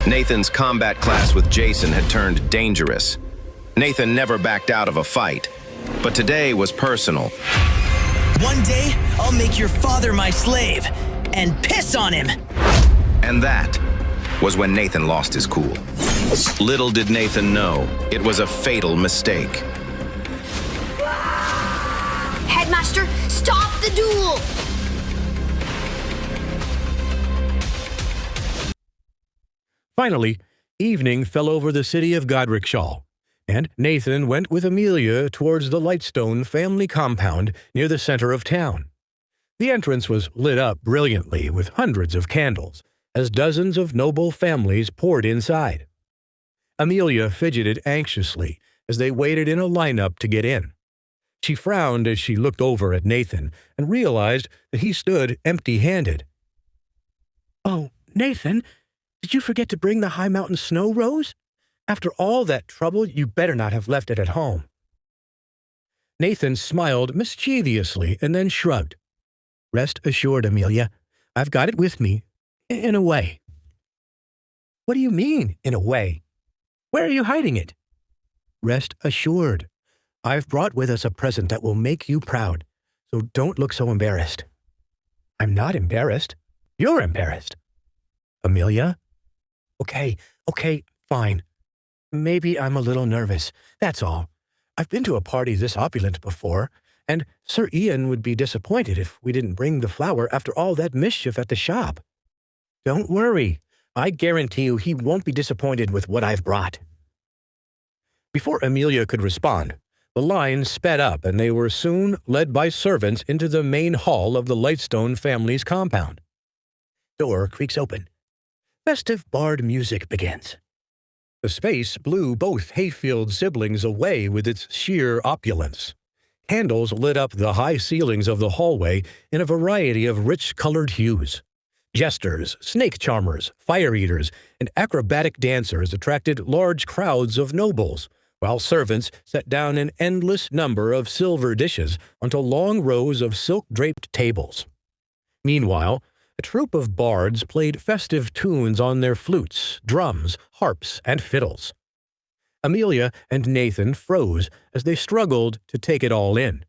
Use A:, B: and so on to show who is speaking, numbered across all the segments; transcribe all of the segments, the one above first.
A: Nathan's combat class with Jason had turned dangerous. Nathan never backed out of a fight, but today was personal.
B: One day, I'll make your father my slave and piss on him.
A: And that was when Nathan lost his cool. Little did Nathan know, it was a fatal mistake.
C: Headmaster, stop the duel!
D: Finally, evening fell over the city of Godricshall, and Nathan went with Amelia towards the Lightstone family compound near the center of town. The entrance was lit up brilliantly with hundreds of candles, as dozens of noble families poured inside. Amelia fidgeted anxiously as they waited in a lineup to get in. She frowned as she looked over at Nathan and realized that he stood empty-handed. "Oh, Nathan, did you forget to bring the High Mountain Snow Rose? After all that trouble, you better not have left it at home." Nathan smiled mischievously and then shrugged. "Rest assured, Amelia, I've got it with me, in a way." "What do you mean, in a way? Where are you hiding it?" "Rest assured, I've brought with us a present that will make you proud, so don't look so embarrassed." "I'm not embarrassed. You're embarrassed." "Amelia?" Okay, fine. Maybe I'm a little nervous, that's all. I've been to a party this opulent before, and Sir Ian would be disappointed if we didn't bring the flower after all that mischief at the shop. Don't worry. I guarantee you he won't be disappointed with what I've brought." Before Amelia could respond, the line sped up and they were soon led by servants into the main hall of the Lightstone family's compound. Door creaks open. Festive bard music begins. The space blew both Hayfield siblings away with its sheer opulence. Candles lit up the high ceilings of the hallway in a variety of rich-colored hues. Jesters, snake charmers, fire-eaters, and acrobatic dancers attracted large crowds of nobles, while servants set down an endless number of silver dishes onto long rows of silk-draped tables. Meanwhile, a troupe of bards played festive tunes on their flutes, drums, harps, and fiddles. Amelia and Nathan froze as they struggled to take it all in.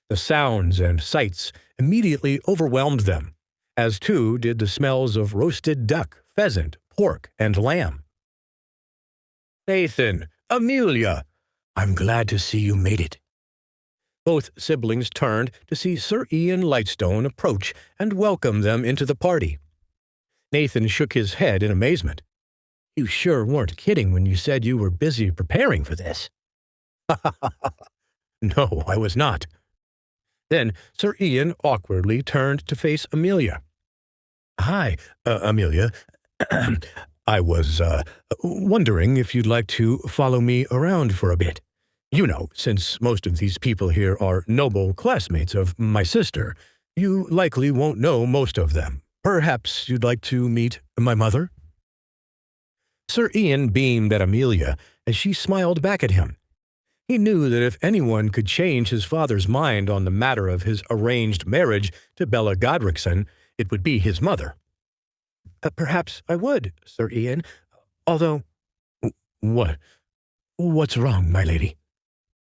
D: The sounds and sights immediately overwhelmed them, as too did the smells of roasted duck, pheasant, pork, and lamb. "Nathan, Amelia, I'm glad to see you made it." Both siblings turned to see Sir Ian Lightstone approach and welcome them into the party. Nathan shook his head in amazement. "You sure weren't kidding when you said you were busy preparing for this." "No, I was not." Then Sir Ian awkwardly turned to face Amelia. "Hi, Amelia. I was wondering if you'd like to follow me around for a bit. You know, since most of these people here are noble classmates of my sister, you likely won't know most of them. Perhaps you'd like to meet my mother?" Sir Ian beamed at Amelia as she smiled back at him. He knew that if anyone could change his father's mind on the matter of his arranged marriage to Bella Godrickson, it would be his mother. "Perhaps I would, Sir Ian, although—" What's wrong, my lady?"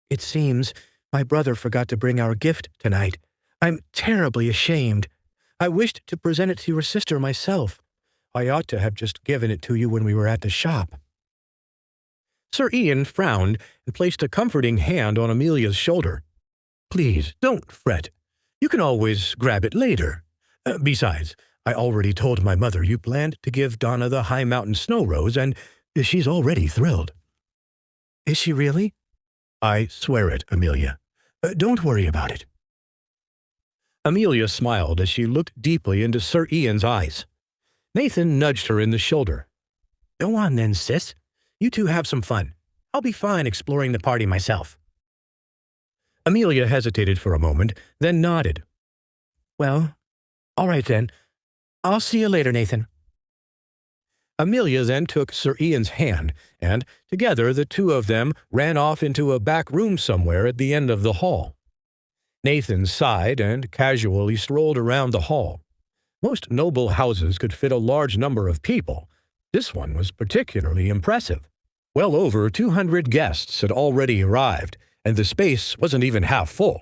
D: "It seems my brother forgot to bring our gift tonight. I'm terribly ashamed. I wished to present it to your sister myself. I ought to have just given it to you when we were at the shop." Sir Ian frowned and placed a comforting hand on Amelia's shoulder. "Please, don't fret. You can always grab it later. Besides, I already told my mother you planned to give Donna the High Mountain Snow Rose, and she's already thrilled." "Is she really?" "I swear it, Amelia. Don't worry about it." Amelia smiled as she looked deeply into Sir Ian's eyes. Nathan nudged her in the shoulder. "Go on then, sis. You two have some fun. I'll be fine exploring the party myself." Amelia hesitated for a moment, then nodded. "Well, all right then. I'll see you later, Nathan." Amelia then took Sir Ian's hand, and together the two of them ran off into a back room somewhere at the end of the hall. Nathan sighed and casually strolled around the hall. Most noble houses could fit a large number of people. This one was particularly impressive. Well over 200 guests had already arrived, and the space wasn't even half full.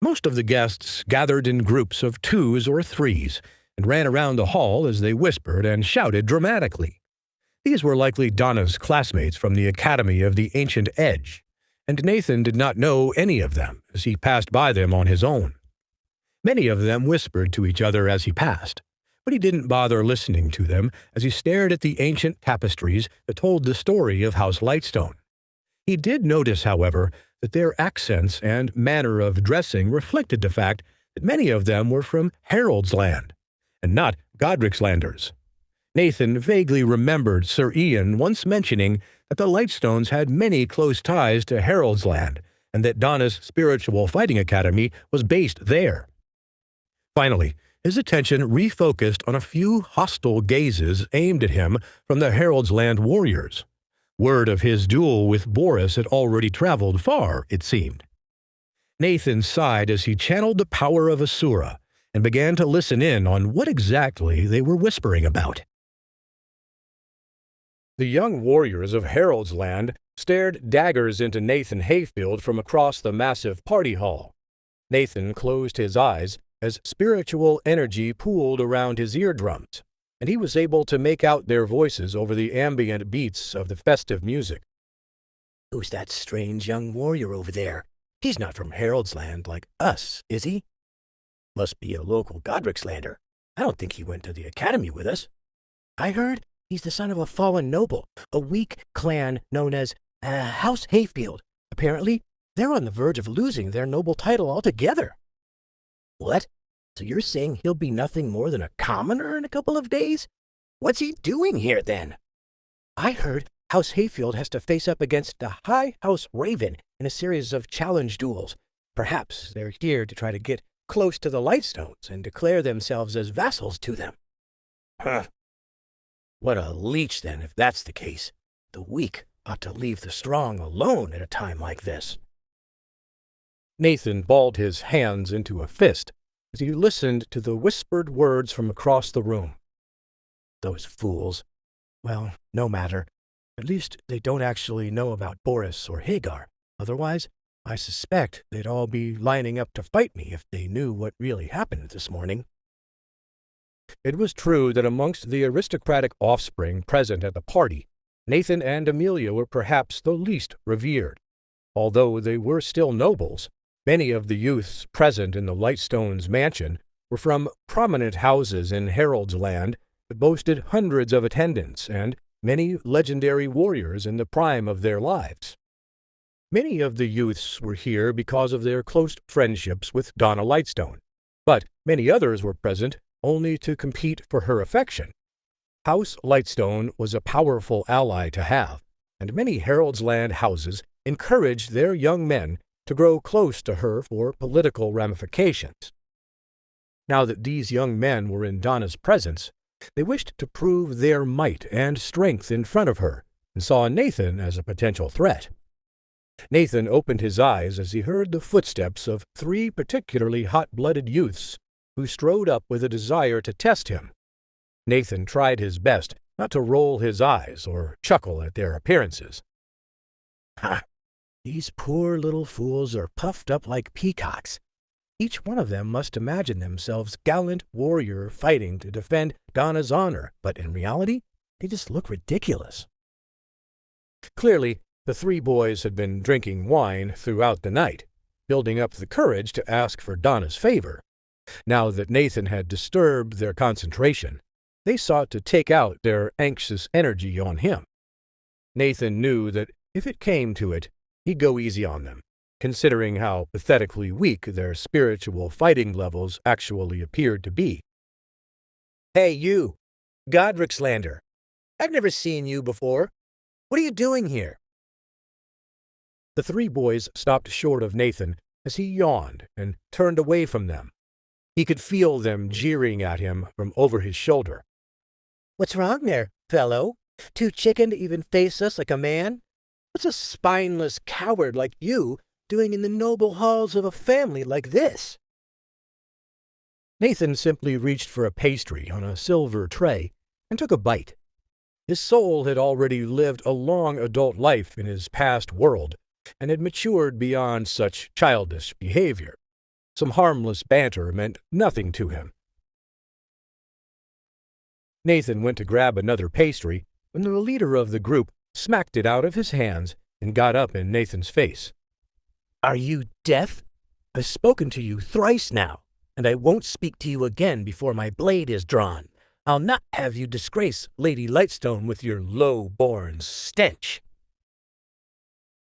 D: Most of the guests gathered in groups of twos or threes and ran around the hall as they whispered and shouted dramatically. These were likely Donna's classmates from the Academy of the Ancient Edge, and Nathan did not know any of them as he passed by them on his own. Many of them whispered to each other as he passed, but he didn't bother listening to them as he stared at the ancient tapestries that told the story of House Lightstone. He did notice, however, that their accents and manner of dressing reflected the fact that many of them were from Haroldsland, and not Godric's-landers. Nathan vaguely remembered Sir Ian once mentioning that the Lightstones had many close ties to Haroldsland, and that Donna's spiritual fighting academy was based there. Finally, his attention refocused on a few hostile gazes aimed at him from the Haroldsland warriors. Word of his duel with Boris had already traveled far, it seemed. Nathan sighed as he channeled the power of Asura and began to listen in on what exactly they were whispering about. The young warriors of Haroldsland stared daggers into Nathan Hayfield from across the massive party hall. Nathan closed his eyes as spiritual energy pooled around his eardrums, and he was able to make out their voices over the ambient beats of the festive music.
B: Who's that strange young warrior over there? He's not from Haroldsland like us, is he? Must be a local Godric's-lander. I don't think he went to the academy with us. I heard he's the son of a fallen noble, a weak clan known as House Hayfield. Apparently, they're on the verge of losing their noble title altogether. What? So you're saying he'll be nothing more than a commoner in a couple of days? What's he doing here, then? I heard House Hayfield has to face up against the High House Raven in a series of challenge duels. Perhaps they're here to try to get close to the Lightstones and declare themselves as vassals to them. Huh. What a leech, then, if that's the case. The weak ought to leave the strong alone at a time like this.
D: Nathan balled his hands into a fist as he listened to the whispered words from across the room.
B: Those fools. Well, no matter. At least they don't actually know about Boris or Hagar. Otherwise, I suspect they'd all be lining up to fight me if they knew what really happened this morning.
D: It was true that amongst the aristocratic offspring present at the party, Nathan and Amelia were perhaps the least revered. Although they were still nobles, many of the youths present in the Lightstone's mansion were from prominent houses in Haroldsland that boasted hundreds of attendants and many legendary warriors in the prime of their lives. Many of the youths were here because of their close friendships with Donna Lightstone, but many others were present only to compete for her affection. House Lightstone was a powerful ally to have, and many Haroldsland houses encouraged their young men to grow close to her for political ramifications. Now that these young men were in Donna's presence, they wished to prove their might and strength in front of her, and saw Nathan as a potential threat. Nathan opened his eyes as he heard the footsteps of 3 particularly hot-blooded youths who strode up with a desire to test him. Nathan tried his best not to roll his eyes or chuckle at their appearances.
B: Ha! These poor little fools are puffed up like peacocks. Each one of them must imagine themselves gallant warrior fighting to defend Donna's honor, but in reality, they just look ridiculous.
D: Clearly, the 3 boys had been drinking wine throughout the night, building up the courage to ask for Donna's favor. Now that Nathan had disturbed their concentration, they sought to take out their anxious energy on him. Nathan knew that if it came to it, he'd go easy on them, considering how pathetically weak their spiritual fighting levels actually appeared to be.
B: Hey, you, Godric's-lander. I've never seen you before. What are you doing here?
D: The 3 boys stopped short of Nathan as he yawned and turned away from them. He could feel them jeering at him from over his shoulder.
B: What's wrong there, fellow? Too chicken to even face us like a man? What's a spineless coward like you doing in the noble halls of a family like this?
D: Nathan simply reached for a pastry on a silver tray and took a bite. His soul had already lived a long adult life in his past world, and had matured beyond such childish behavior. Some harmless banter meant nothing to him. Nathan went to grab another pastry when the leader of the group smacked it out of his hands and got up in Nathan's face.
B: Are you deaf? I've spoken to you thrice now, and I won't speak to you again before my blade is drawn. I'll not have you disgrace Lady Lightstone with your low-born stench.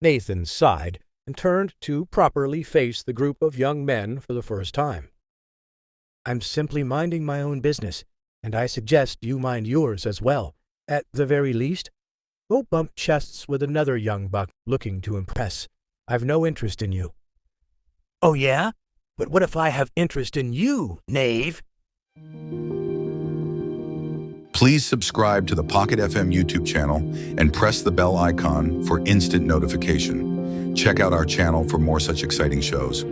D: Nathan sighed and turned to properly face the group of young men for the first time.
B: I'm simply minding my own business, and I suggest you mind yours as well. At the very least, go bump chests with another young buck looking to impress. I've no interest in you. Oh, yeah? But what if I have interest in you, knave?
E: Please subscribe to the Pocket FM YouTube channel and press the bell icon for instant notification. Check out our channel for more such exciting shows.